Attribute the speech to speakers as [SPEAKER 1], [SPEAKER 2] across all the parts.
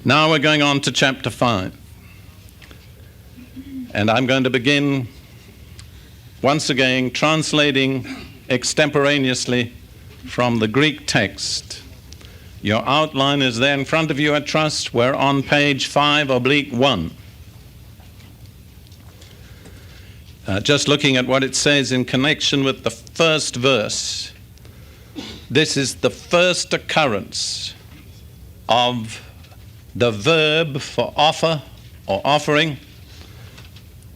[SPEAKER 1] Now we're going on to chapter 5. And I'm going to begin once again translating extemporaneously from the Greek text. Your outline is there in front of you, I trust. We're on page 5/1. Just looking at what it says in connection with the first verse. This is the first occurrence of the verb for offer or offering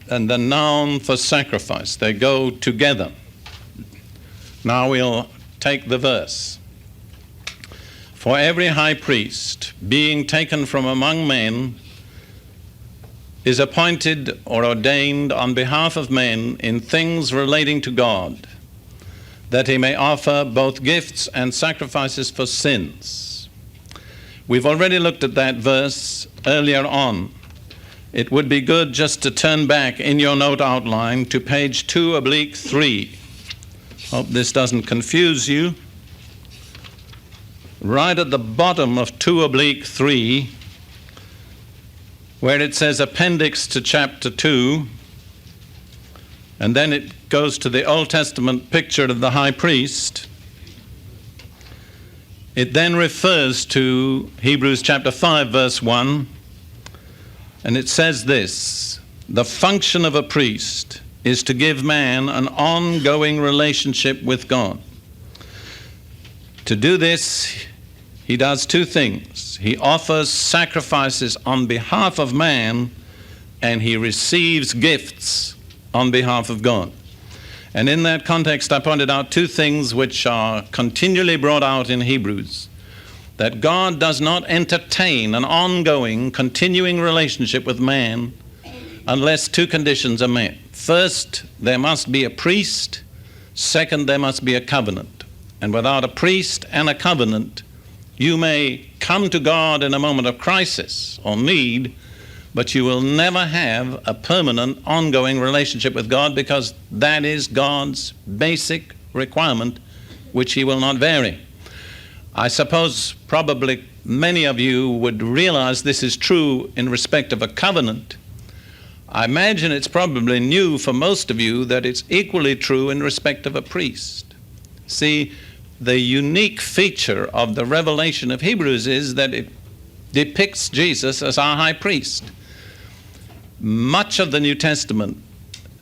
[SPEAKER 1] and the noun for sacrifice. They go together. Now we'll take the verse. For every high priest, being taken from among men, is appointed or ordained on behalf of men in things relating to God, that he may offer both gifts and sacrifices for sins. We've already looked at that verse earlier on. It would be good just to turn back in your note outline to page 2/3. Hope this doesn't confuse you. Right at the bottom of 2/3, where it says appendix to chapter 2, and then it goes to the Old Testament picture of the high priest. It then refers to Hebrews chapter 5, verse 1, and it says this: the function of a priest is to give man an ongoing relationship with God. To do this, he does two things. He offers sacrifices on behalf of man, and he receives gifts on behalf of God. And in that context, I pointed out two things which are continually brought out in Hebrews: that God does not entertain an ongoing, continuing relationship with man unless two conditions are met. First, there must be a priest. Second, there must be a covenant. And without a priest and a covenant, you may come to God in a moment of crisis or need, but you will never have a permanent, ongoing relationship with God, because that is God's basic requirement, which he will not vary. I suppose probably many of you would realize this is true in respect of a covenant. I imagine it's probably new for most of you that it's equally true in respect of a priest. See, the unique feature of the revelation of Hebrews is that it depicts Jesus as our high priest. Much of the New Testament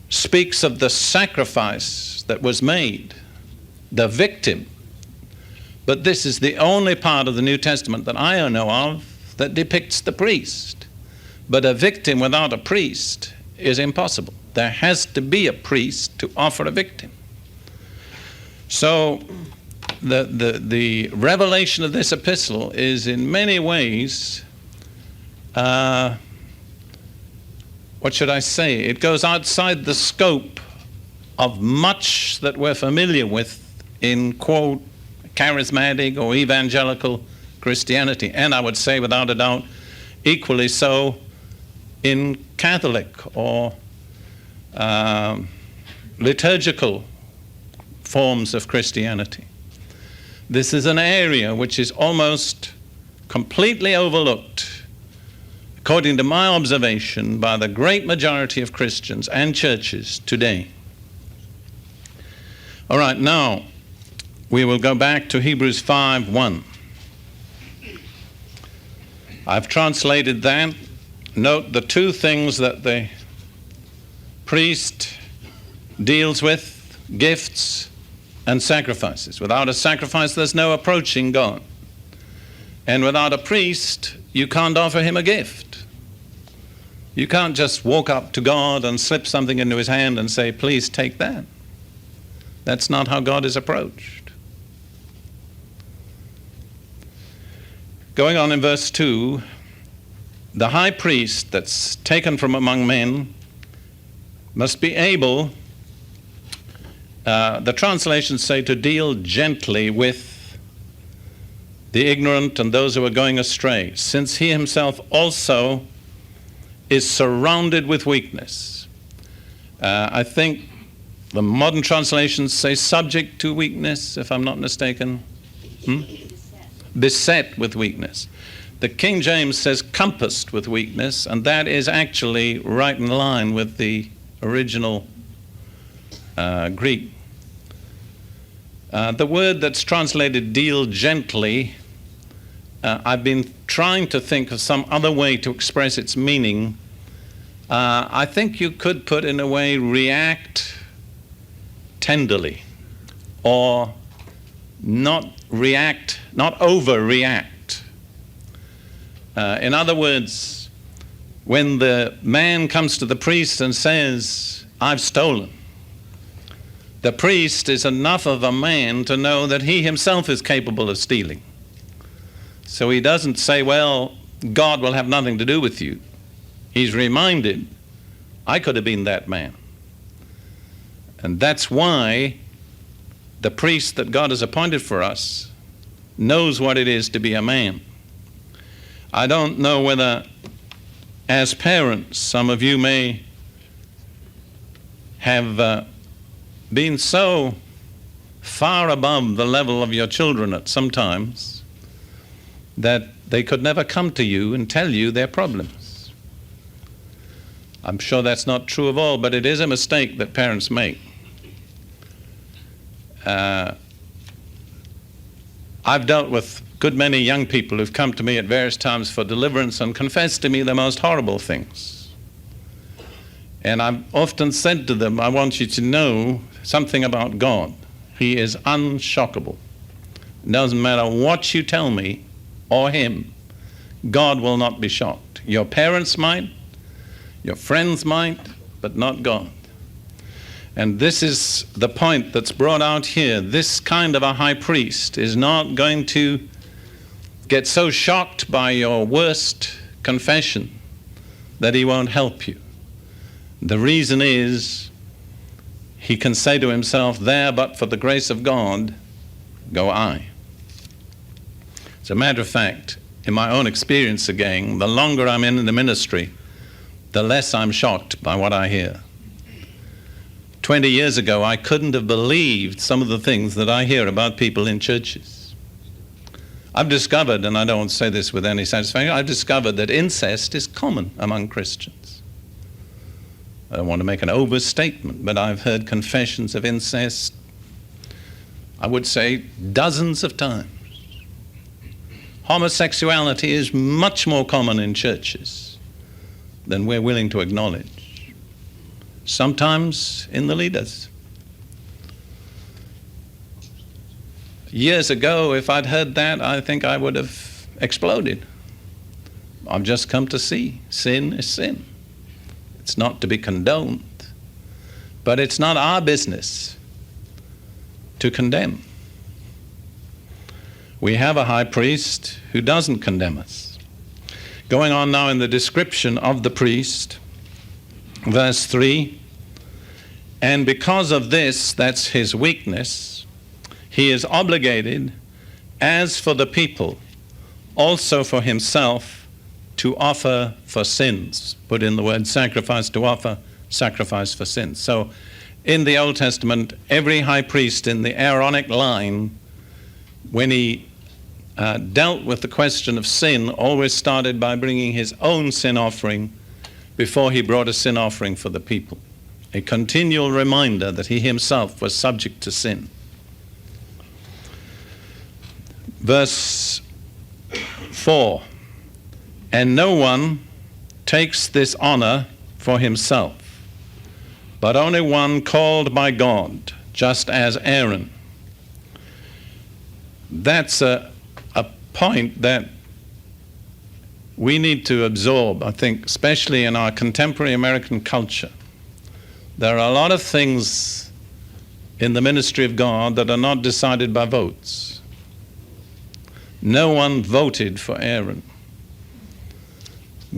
[SPEAKER 1] speaks of the sacrifice that was made, the victim. But this is the only part of the New Testament that I know of that depicts the priest. But a victim without a priest is impossible. There has to be a priest to offer a victim. So the revelation of this epistle is in many ways, what should I say? It goes outside the scope of much that we're familiar with in, quote, charismatic or evangelical Christianity, and I would say without a doubt equally so in Catholic or liturgical forms of Christianity. This is an area which is almost completely overlooked, according to my observation, by the great majority of Christians and churches today. All right, now we will go back to Hebrews 5:1. I've translated that. Note the two things that the priest deals with: gifts and sacrifices. Without a sacrifice, there's no approaching God. And without a priest, you can't offer him a gift. You can't just walk up to God and slip something into his hand and say, please take that. That's not how God is approached. Going on in verse 2, the high priest that's taken from among men must be able, the translations say, to deal gently with the ignorant and those who are going astray, since he himself also is surrounded with weakness. I think the modern translations say subject to weakness, if I'm not mistaken. Beset with weakness. The King James says compassed with weakness, and that is actually right in line with the original Greek. The word that's translated deal gently, I've been trying to think of some other way to express its meaning. I think you could put in a way react tenderly, or not overreact. In other words, when the man comes to the priest and says, "I've stolen," the priest is enough of a man to know that he himself is capable of stealing. So he doesn't say, "Well, God will have nothing to do with you." He's reminded, I could have been that man. And that's why the priest that God has appointed for us knows what it is to be a man. I don't know whether, as parents, some of you may have been so far above the level of your children at some times that they could never come to you and tell you their problems. I'm sure that's not true of all, but it is a mistake that parents make. I've dealt with a good many young people who've come to me at various times for deliverance and confessed to me the most horrible things. And I've often said to them, I want you to know something about God. He is unshockable. It doesn't matter what you tell me or him, God will not be shocked. Your parents might, your friends might, but not God. And this is the point that's brought out here. This kind of a high priest is not going to get so shocked by your worst confession that he won't help you. The reason is he can say to himself, "There, but for the grace of God, go I." As a matter of fact, in my own experience again, the longer I'm in the ministry, the less I'm shocked by what I hear. 20 years ago, I couldn't have believed some of the things that I hear about people in churches. I've discovered, and I don't want to say this with any satisfaction, I've discovered that incest is common among Christians. I don't want to make an overstatement, but I've heard confessions of incest, I would say, dozens of times. Homosexuality is much more common in churches than we're willing to acknowledge. Sometimes in the leaders. Years ago, if I'd heard that, I think I would have exploded. I've just come to see sin is sin. It's not to be condoned. But it's not our business to condemn. We have a high priest who doesn't condemn us. Going on now in the description of the priest, verse 3, and because of this, that's his weakness, he is obligated, as for the people, also for himself, to offer for sins. Put in the word sacrifice, to offer sacrifice for sins. So in the Old Testament, every high priest in the Aaronic line, when he dealt with the question of sin, always started by bringing his own sin offering before he brought a sin offering for the people. A continual reminder that he himself was subject to sin. Verse 4, and no one takes this honor for himself, but only one called by God, just as Aaron. That's a point that we need to absorb, I think, especially in our contemporary American culture. There are a lot of things in the ministry of God that are not decided by votes. No one voted for Aaron.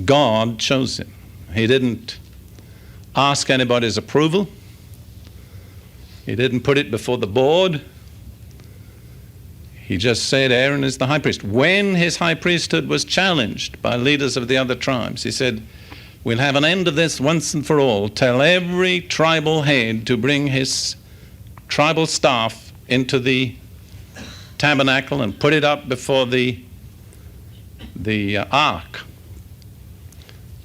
[SPEAKER 1] God chose him. He didn't ask anybody's approval. He didn't put it before the board. He just said Aaron is the high priest. When his high priesthood was challenged by leaders of the other tribes, he said, we'll have an end of this once and for all. Tell every tribal head to bring his tribal staff into the tabernacle and put it up before the the ark.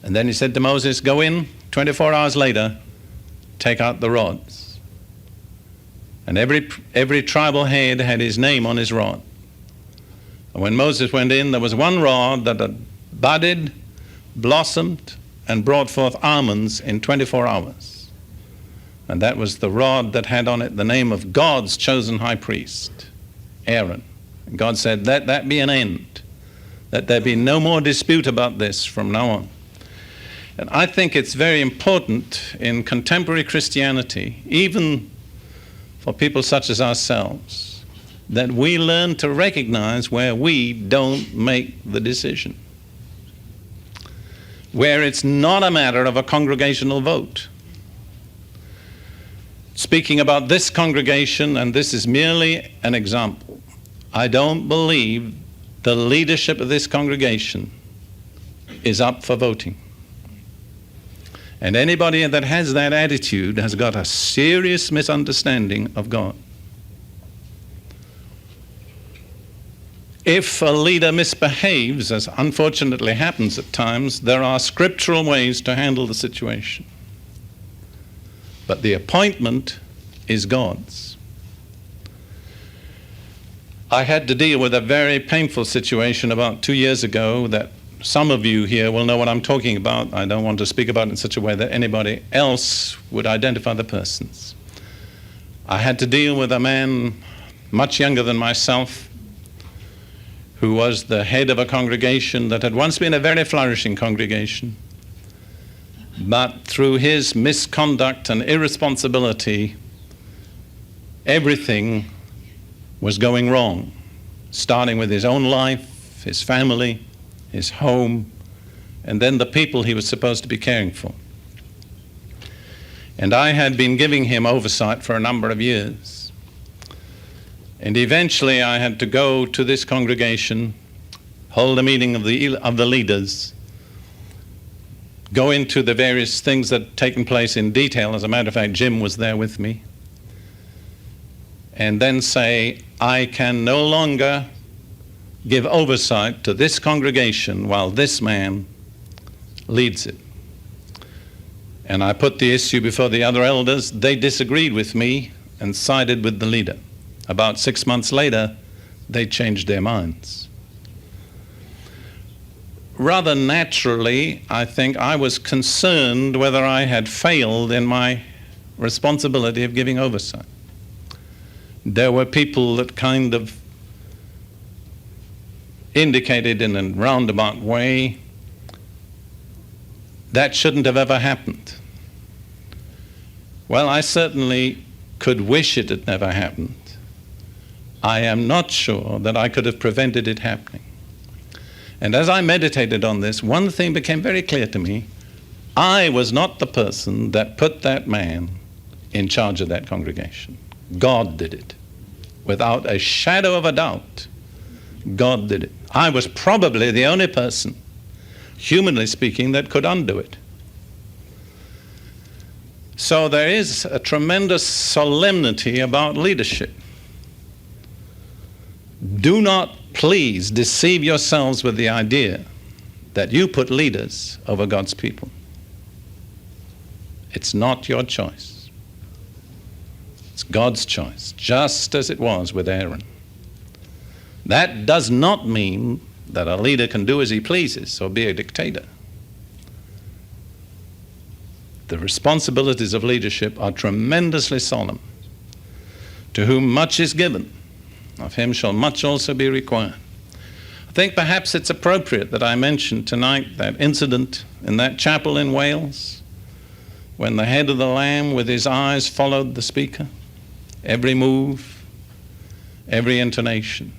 [SPEAKER 1] And then he said to Moses, go in, 24 hours later, take out the rods. And every tribal head had his name on his rod. And when Moses went in, there was one rod that had budded, blossomed, and brought forth almonds in 24 hours. And that was the rod that had on it the name of God's chosen high priest, Aaron. And God said, let that be an end, that there be no more dispute about this from now on. And I think it's very important in contemporary Christianity, even for people such as ourselves, that we learn to recognize where we don't make the decision, where it's not a matter of a congregational vote. Speaking about this congregation, and this is merely an example, I don't believe the leadership of this congregation is up for voting. And anybody that has that attitude has got a serious misunderstanding of God. If a leader misbehaves, as unfortunately happens at times, there are scriptural ways to handle the situation. But the appointment is God's. I had to deal with a very painful situation about 2 years ago that some of you here will know what I'm talking about. I don't want to speak about it in such a way that anybody else would identify the persons. I had to deal with a man much younger than myself who was the head of a congregation that had once been a very flourishing congregation. But through his misconduct and irresponsibility, everything was going wrong, starting with his own life, his family, his home, and then the people he was supposed to be caring for. And I had been giving him oversight for a number of years. And eventually I had to go to this congregation, hold a meeting of the leaders, go into the various things that had taken place in detail. As a matter of fact, Jim was there with me. And then say, I can no longer give oversight to this congregation while this man leads it. And I put the issue before the other elders. They disagreed with me and sided with the leader. About 6 months later, they changed their minds. Rather naturally, I think I was concerned whether I had failed in my responsibility of giving oversight. There were people that kind of indicated in a roundabout way that shouldn't have ever happened. Well, I certainly could wish it had never happened. I am not sure that I could have prevented it happening. And as I meditated on this, one thing became very clear to me. I was not the person that put that man in charge of that congregation. God did it. Without a shadow of a doubt, God did it. I was probably the only person, humanly speaking, that could undo it. So there is a tremendous solemnity about leadership. Do not please deceive yourselves with the idea that you put leaders over God's people. It's not your choice. It's God's choice, just as it was with Aaron. That does not mean that a leader can do as he pleases or be a dictator. The responsibilities of leadership are tremendously solemn. To whom much is given, of him shall much also be required. I think perhaps it's appropriate that I mention tonight that incident in that chapel in Wales when the head of the lamb with his eyes followed the speaker, every move, every intonation.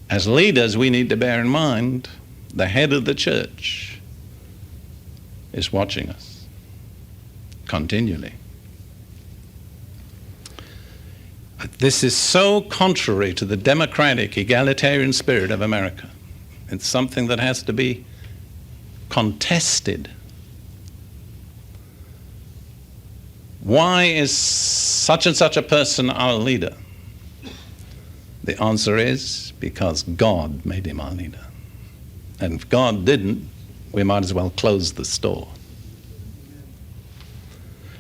[SPEAKER 1] As leaders, we need to bear in mind the head of the church is watching us continually. This is so contrary to the democratic, egalitarian spirit of America. It's something that has to be contested. Why is such and such a person our leader? The answer is because God made him our leader. And if God didn't, we might as well close the store.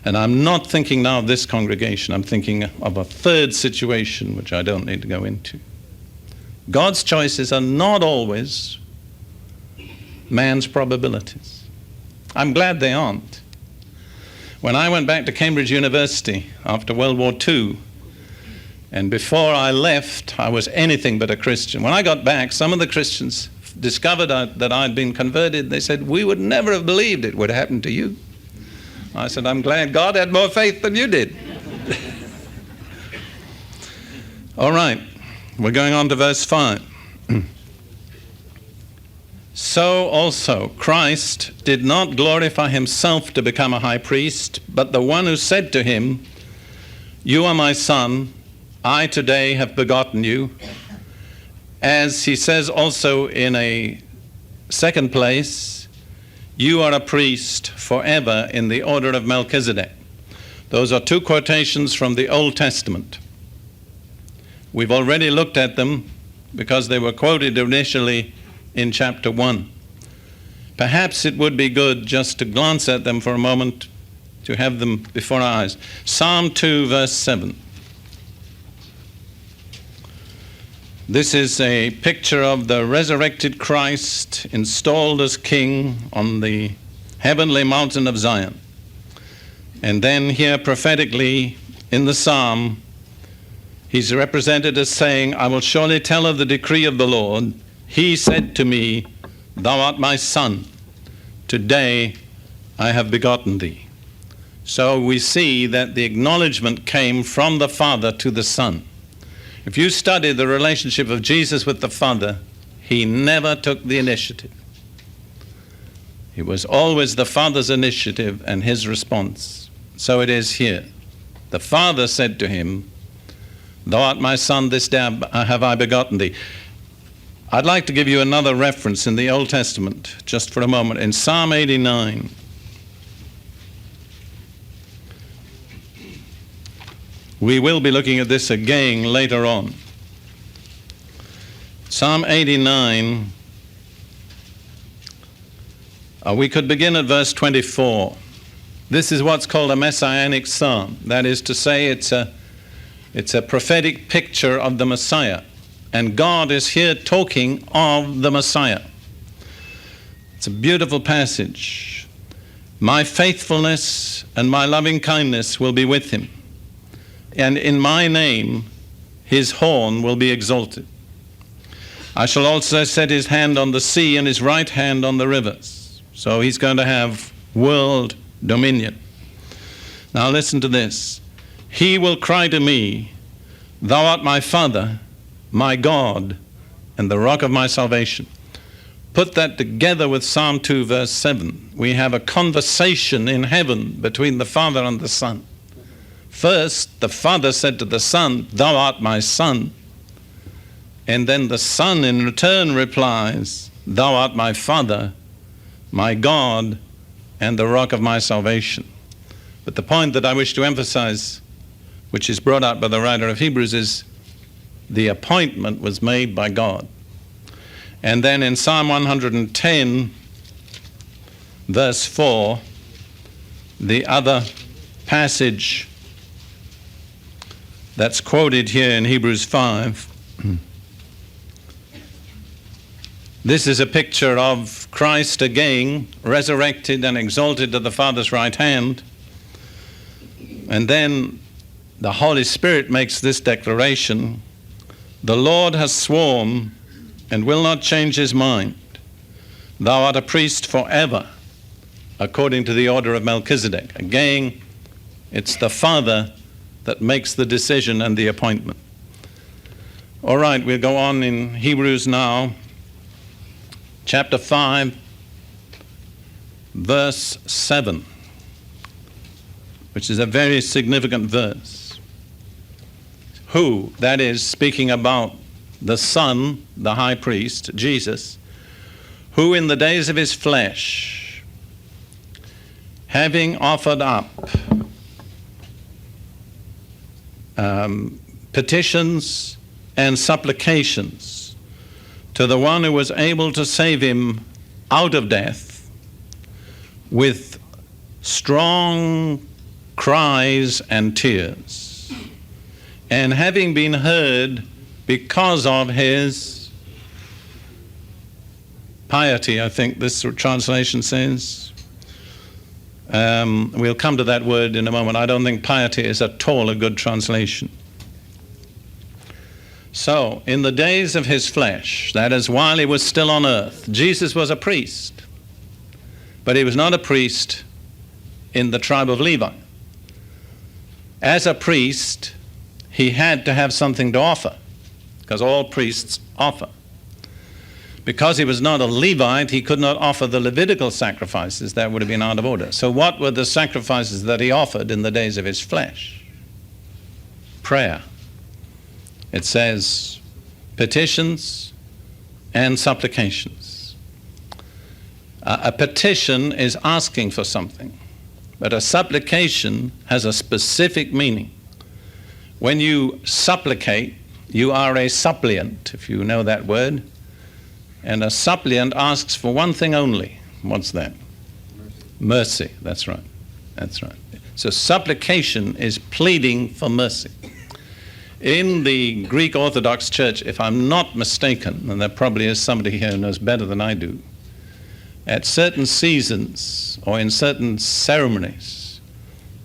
[SPEAKER 1] And I'm not thinking now of this congregation. I'm thinking of a third situation, which I don't need to go into. God's choices are not always man's probabilities. I'm glad they aren't. When I went back to Cambridge University after World War II, and before I left, I was anything but a Christian. When I got back, some of the Christians discovered that I'd been converted. They said, "We would never have believed it would happen to you." I said, "I'm glad God had more faith than you did." All right, we're going on to verse 5. So also Christ did not glorify himself to become a high priest, but the one who said to him, "You are my son, I today have begotten you." As he says also in a second place, "You are a priest forever in the order of Melchizedek." Those are two quotations from the Old Testament. We've already looked at them because they were quoted initially in chapter 1. Perhaps it would be good just to glance at them for a moment, to have them before our eyes. Psalm 2, verse 7. This is a picture of the resurrected Christ installed as king on the heavenly mountain of Zion. And then here prophetically in the psalm, he's represented as saying, "I will surely tell of the decree of the Lord. He said to me, 'Thou art my son. Today I have begotten thee.'" So we see that the acknowledgement came from the Father to the Son. If you study the relationship of Jesus with the Father, he never took the initiative. It was always the Father's initiative and his response. So it is here. The Father said to him, "Thou art my son, this day have I begotten thee." I'd like to give you another reference in the Old Testament, just for a moment, in Psalm 89. We will be looking at this again later on. Psalm 89, we could begin at verse 24. This is what's called a messianic psalm. That is to say, it's a prophetic picture of the Messiah. And God is here talking of the Messiah. It's a beautiful passage. "My faithfulness and my loving kindness will be with him. And in my name his horn will be exalted. I shall also set his hand on the sea and his right hand on the rivers." So he's going to have world dominion. Now listen to this. "He will cry to me, 'Thou art my Father, my God, and the rock of my salvation.'" Put that together with Psalm 2, verse 7. We have a conversation in heaven between the Father and the Son. First, the Father said to the Son, "Thou art my Son." And then the Son in return replies, "Thou art my Father, my God, and the rock of my salvation." But the point that I wish to emphasize, which is brought out by the writer of Hebrews, is the appointment was made by God. And then in Psalm 110, verse 4, the other passage that's quoted here in Hebrews 5. This is a picture of Christ again, resurrected and exalted to the Father's right hand. And then the Holy Spirit makes this declaration, "The Lord has sworn and will not change his mind. Thou art a priest forever, according to the order of Melchizedek." Again, it's the Father that makes the decision and the appointment. All right, we'll go on in Hebrews now, chapter 5, verse 7, which is a very significant verse. Who, that is, speaking about the Son, the high priest, Jesus, who in the days of his flesh, having offered up petitions and supplications to the one who was able to save him out of death with strong cries and tears. And having been heard because of his piety, I think this translation says. We'll come to that word in a moment. I don't think piety is at all a good translation. So, in the days of his flesh, that is, while he was still on earth, Jesus was a priest. But he was not a priest in the tribe of Levi. As a priest, he had to have something to offer, because all priests offer. Because he was not a Levite, he could not offer the Levitical sacrifices. That would have been out of order. So what were the sacrifices that he offered in the days of his flesh? Prayer. It says petitions and supplications. A petition is asking for something, but a supplication has a specific meaning. When you supplicate, you are a suppliant, if you know that word. And a suppliant asks for one thing only. What's that? Mercy. That's right. That's right. So supplication is pleading for mercy. In the Greek Orthodox Church, if I'm not mistaken, and there probably is somebody here who knows better than I do, at certain seasons or in certain ceremonies,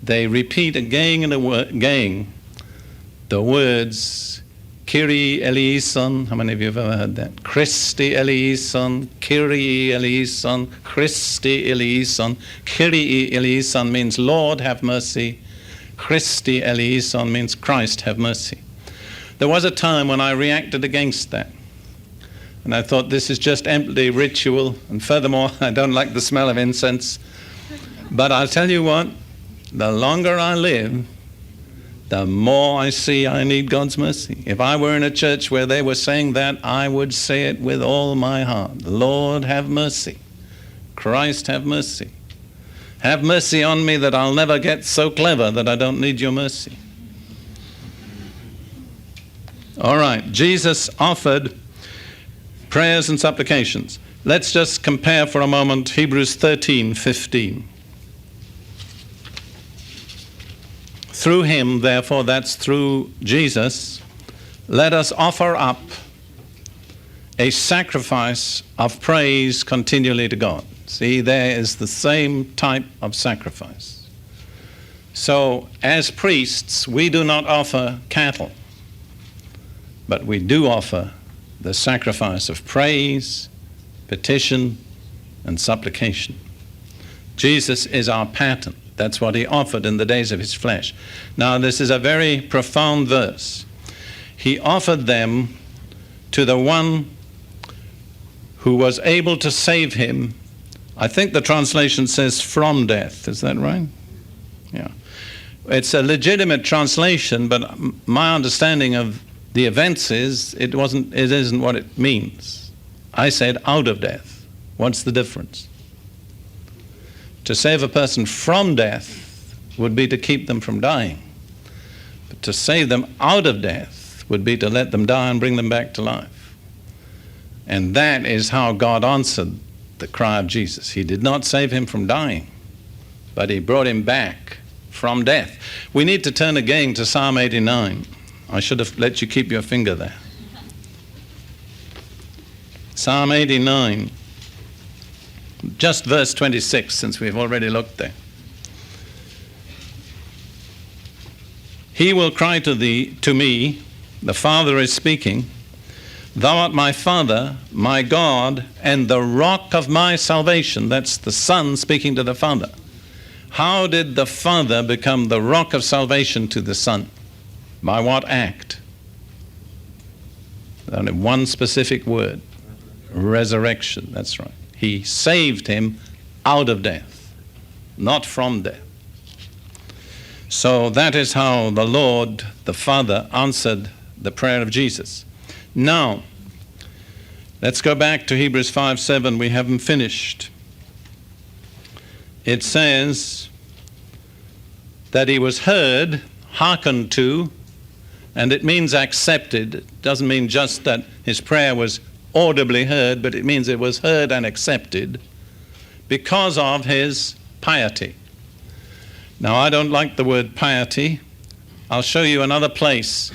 [SPEAKER 1] they repeat again and again the words Kyrie eleison. How many of you have ever heard that? Christi eleison, Kyrie eleison, Christi eleison. Kyrie eleison means Lord have mercy. Christi eleison means Christ have mercy. There was a time when I reacted against that. And I thought, this is just empty ritual. And furthermore, I don't like the smell of incense. But I'll tell you what, the longer I live, the more I see I need God's mercy. If I were in a church where they were saying that, I would say it with all my heart. Lord, have mercy. Christ, have mercy. Have mercy on me that I'll never get so clever that I don't need your mercy. All right, Jesus offered prayers and supplications. Let's just compare for a moment Hebrews 13:15. Through him, therefore, that's through Jesus, let us offer up a sacrifice of praise continually to God. See, there is the same type of sacrifice. So, as priests, we do not offer cattle, but we do offer the sacrifice of praise, petition, and supplication. Jesus is our pattern. That's what he offered in the days of his flesh. Now, this is a very profound verse. He offered them to the one who was able to save him. I think the translation says from death. Is that right? Yeah. It's a legitimate translation, but my understanding of the events is it isn't what it means. I said out of death. What's the difference? To save a person from death would be to keep them from dying. But to save them out of death would be to let them die and bring them back to life. And that is how God answered the cry of Jesus. He did not save him from dying, but he brought him back from death. We need to turn again to Psalm 89. I should have let you keep your finger there. Psalm 89. Just verse 26, since we've already looked there. He will cry to me, the Father is speaking, thou art my Father, my God, and the rock of my salvation. That's the Son speaking to the Father. How did the Father become the rock of salvation to the Son? By what act? Only one specific word. Resurrection, that's right. He saved him out of death, not from death. So that is how the Lord, the Father, answered the prayer of Jesus. Now, let's go back to Hebrews 5:7. We haven't finished. It says that he was heard, hearkened to, And it means accepted. It doesn't mean just that his prayer was audibly heard, but it means it was heard and accepted because of his piety. Now, I don't like the word piety. I'll show you another place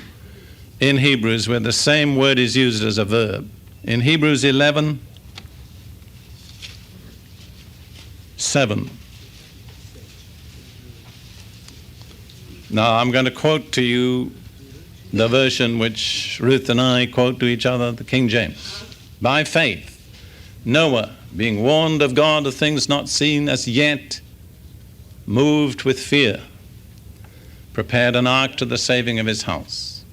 [SPEAKER 1] in Hebrews where the same word is used as a verb. In Hebrews 11:7. Now, I'm going to quote to you the version which Ruth and I quote to each other, the King James. By faith, Noah, being warned of God of things not seen as yet, moved with fear, prepared an ark to the saving of his house,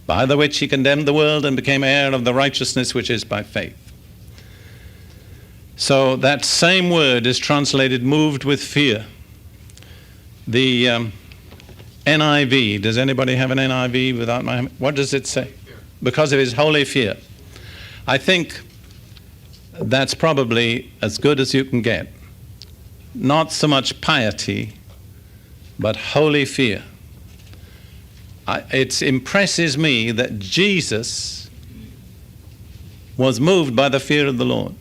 [SPEAKER 1] by the which he condemned the world and became heir of the righteousness which is by faith. So that same word is translated moved with fear. The NIV, does anybody have an NIV without my, what does it say? Because of his holy fear. I think that's probably as good as you can get. Not so much piety, but holy fear. It impresses me that Jesus was moved by the fear of the Lord.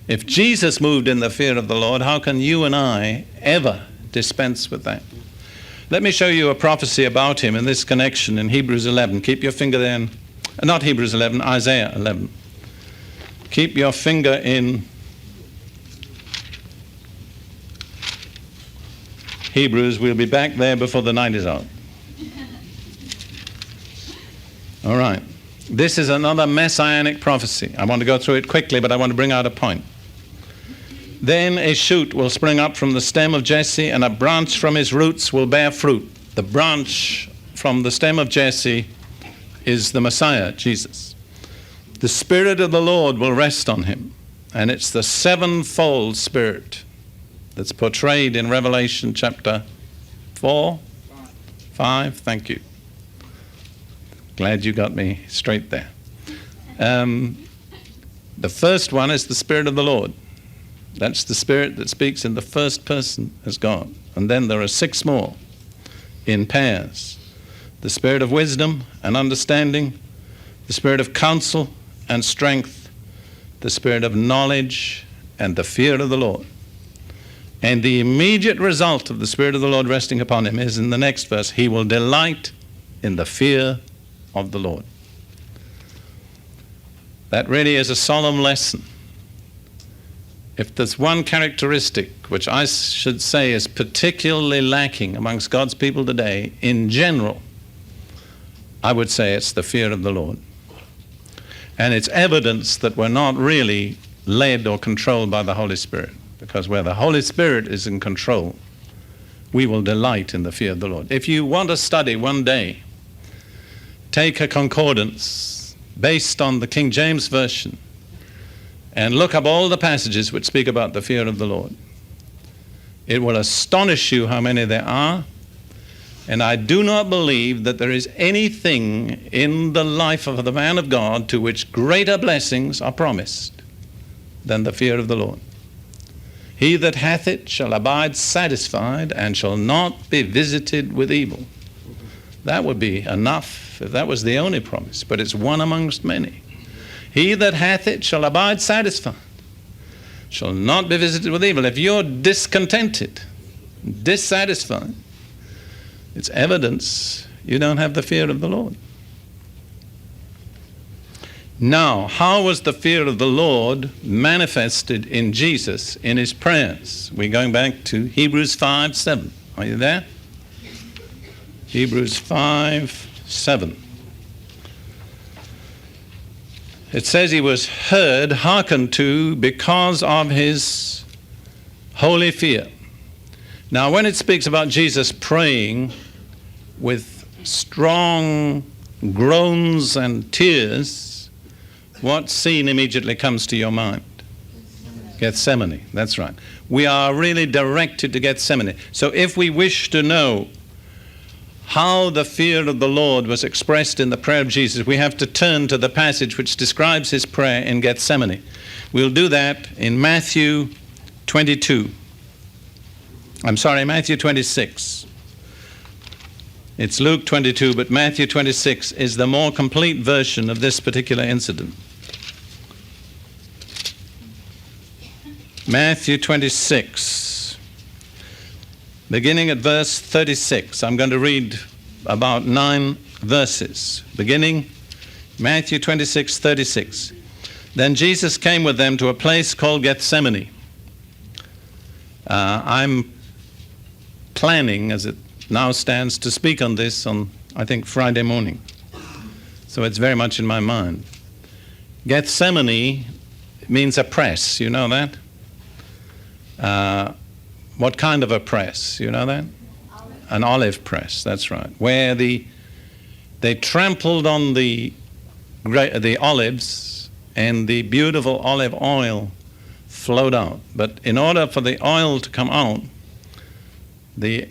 [SPEAKER 1] If Jesus moved in the fear of the Lord, how can you and I ever dispense with that? Let me show you a prophecy about him in this connection in Hebrews 11. Keep your finger there. Not Hebrews 11, Isaiah 11. Keep your finger in Hebrews. We'll be back there before the night is out. All right. This is another messianic prophecy. I want to go through it quickly, but I want to bring out a point. Then a shoot will spring up from the stem of Jesse, and a branch from his roots will bear fruit. The branch from the stem of Jesse is the Messiah, Jesus. The Spirit of the Lord will rest on him, and it's the sevenfold Spirit that's portrayed in Revelation chapter 4, 5. Thank you. Glad you got me straight there. The first one is the Spirit of the Lord. That's the Spirit that speaks in the first person as God. And then there are 6 more in pairs. The Spirit of wisdom and understanding, the Spirit of counsel and strength, the Spirit of knowledge and the fear of the Lord. And the immediate result of the Spirit of the Lord resting upon him is in the next verse, he will delight in the fear of the Lord. That really is a solemn lesson. If there's one characteristic which I should say is particularly lacking amongst God's people today, in general, I would say it's the fear of the Lord. And it's evidence that we're not really led or controlled by the Holy Spirit. Because where the Holy Spirit is in control, we will delight in the fear of the Lord. If you want to study one day, take a concordance based on the King James Version and look up all the passages which speak about the fear of the Lord. It will astonish you how many there are. And I do not believe that there is anything in the life of the man of God to which greater blessings are promised than the fear of the Lord. He that hath it shall abide satisfied and shall not be visited with evil. That would be enough if that was the only promise, but it's one amongst many. He that hath it shall abide satisfied, shall not be visited with evil. If you're discontented, dissatisfied, it's evidence you don't have the fear of the Lord. Now, how was the fear of the Lord manifested in Jesus in his prayers? We're going back to Hebrews 5:7. Are you there? Hebrews 5:7. It says he was heard, hearkened to, because of his holy fear. Now, when it speaks about Jesus praying with strong groans and tears, what scene immediately comes to your mind? Gethsemane, that's right. We are really directed to Gethsemane. So if we wish to know how the fear of the Lord was expressed in the prayer of Jesus, we have to turn to the passage which describes his prayer in Gethsemane. We'll do that in Matthew 26. It's Luke 22, but Matthew 26 is the more complete version of this particular incident. Matthew 26, beginning at verse 36. I'm going to read about 9 verses. Beginning Matthew 26, 36. Then Jesus came with them to a place called Gethsemane. I'm planning, as it now stands, to speak on this on, I think, Friday morning. So it's very much in my mind. Gethsemane means a press, you know that? What kind of a press? You know that? An olive press, that's right. Where they trampled on the olives and the beautiful olive oil flowed out. But in order for the oil to come out, the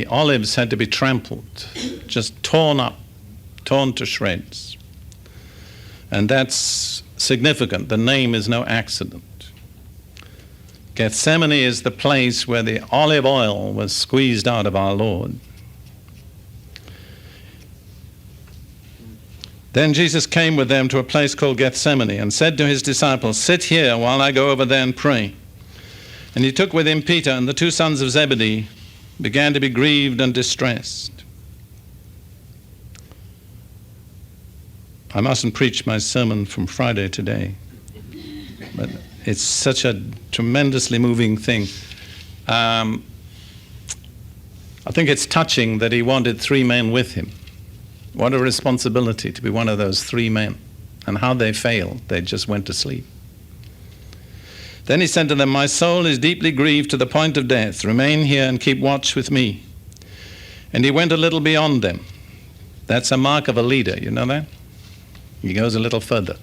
[SPEAKER 1] olives had to be trampled, just torn up, torn to shreds. And that's significant. The name is no accident. Gethsemane is the place where the olive oil was squeezed out of our Lord. Then Jesus came with them to a place called Gethsemane and said to his disciples, "Sit here while I go over there and pray." And he took with him Peter and the 2 sons of Zebedee, began to be grieved and distressed. I mustn't preach my sermon from Friday today, but it's such a tremendously moving thing. I think it's touching that he wanted 3 men with him. What a responsibility to be one of those 3 men. And how they failed. They just went to sleep. Then he said to them, "My soul is deeply grieved to the point of death. Remain here and keep watch with me." And he went a little beyond them. That's a mark of a leader, you know that? He goes a little further.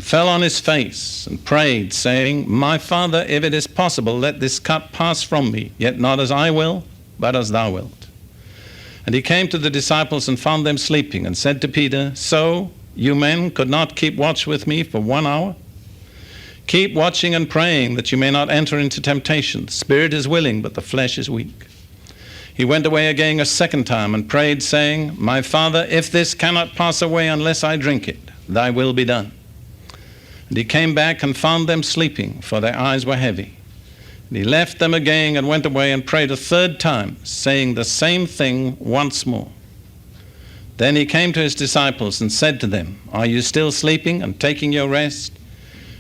[SPEAKER 1] Fell on his face and prayed, saying, "My Father, if it is possible, let this cup pass from me, yet not as I will, but as thou wilt." And he came to the disciples and found them sleeping, and said to Peter, "So you men could not keep watch with me for 1 hour? Keep watching and praying, that you may not enter into temptation. The spirit is willing, but the flesh is weak." He went away again a second time and prayed, saying, "My Father, if this cannot pass away unless I drink it, thy will be done." And he came back and found them sleeping, for their eyes were heavy. And he left them again and went away and prayed a 3rd time, saying the same thing once more. Then he came to his disciples and said to them, "Are you still sleeping and taking your rest?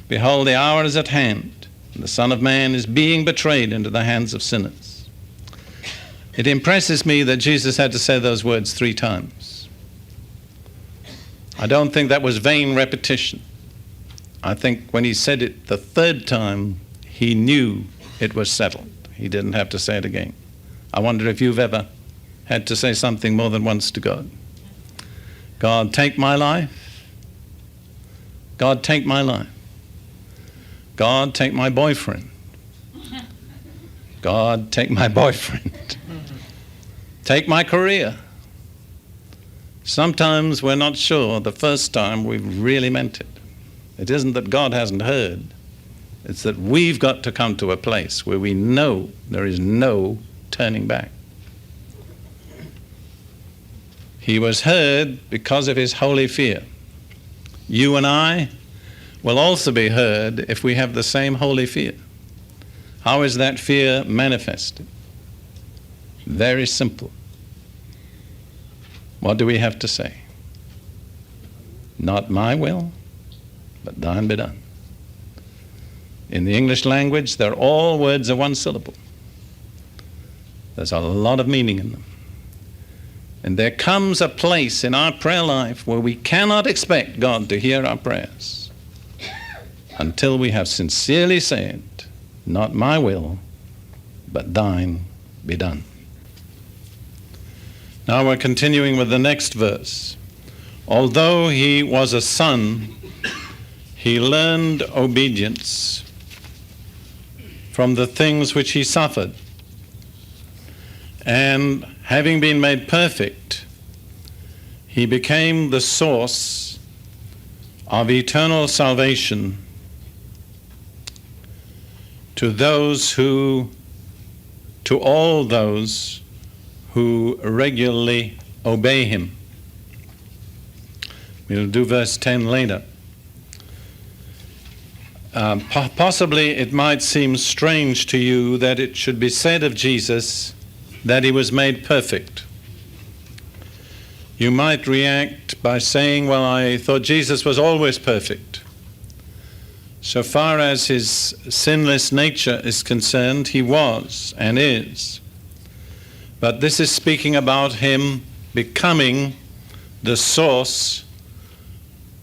[SPEAKER 1] Behold, the hour is at hand, and the Son of Man is being betrayed into the hands of sinners." It impresses me that Jesus had to say those words 3 times. I don't think that was vain repetition. I think when he said it the 3rd time, he knew it was settled. He didn't have to say it again. I wonder if you've ever had to say something more than once to God. God, take my life. God, take my life. God, take my boyfriend. God, take my boyfriend. Take my career. Sometimes we're not sure the first time we've really meant it. It isn't that God hasn't heard. It's that we've got to come to a place where we know there is no turning back. He was heard because of his holy fear. You and I will also be heard if we have the same holy fear. How is that fear manifested? Very simple. What do we have to say? Not my will, but thine be done. In the English language, they're all words of 1 syllable. There's a lot of meaning in them. And there comes a place in our prayer life where we cannot expect God to hear our prayers until we have sincerely said, "Not my will, but thine be done." Now we're continuing with the next verse. Although he was a son, he learned obedience from the things which he suffered. And having been made perfect, he became the source of eternal salvation to all those who regularly obey him. We'll do verse 10 later. Possibly it might seem strange to you that it should be said of Jesus that he was made perfect. You might react by saying, well, I thought Jesus was always perfect. So far as his sinless nature is concerned, he was and is. But this is speaking about him becoming the source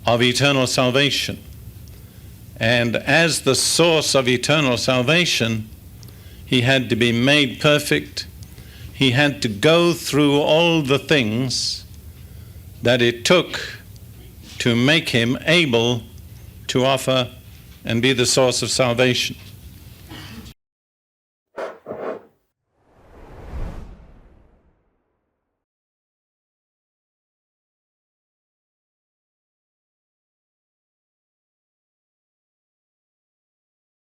[SPEAKER 1] of eternal salvation. And as the source of eternal salvation, he had to be made perfect. He had to go through all the things that it took to make him able to offer and be the source of salvation.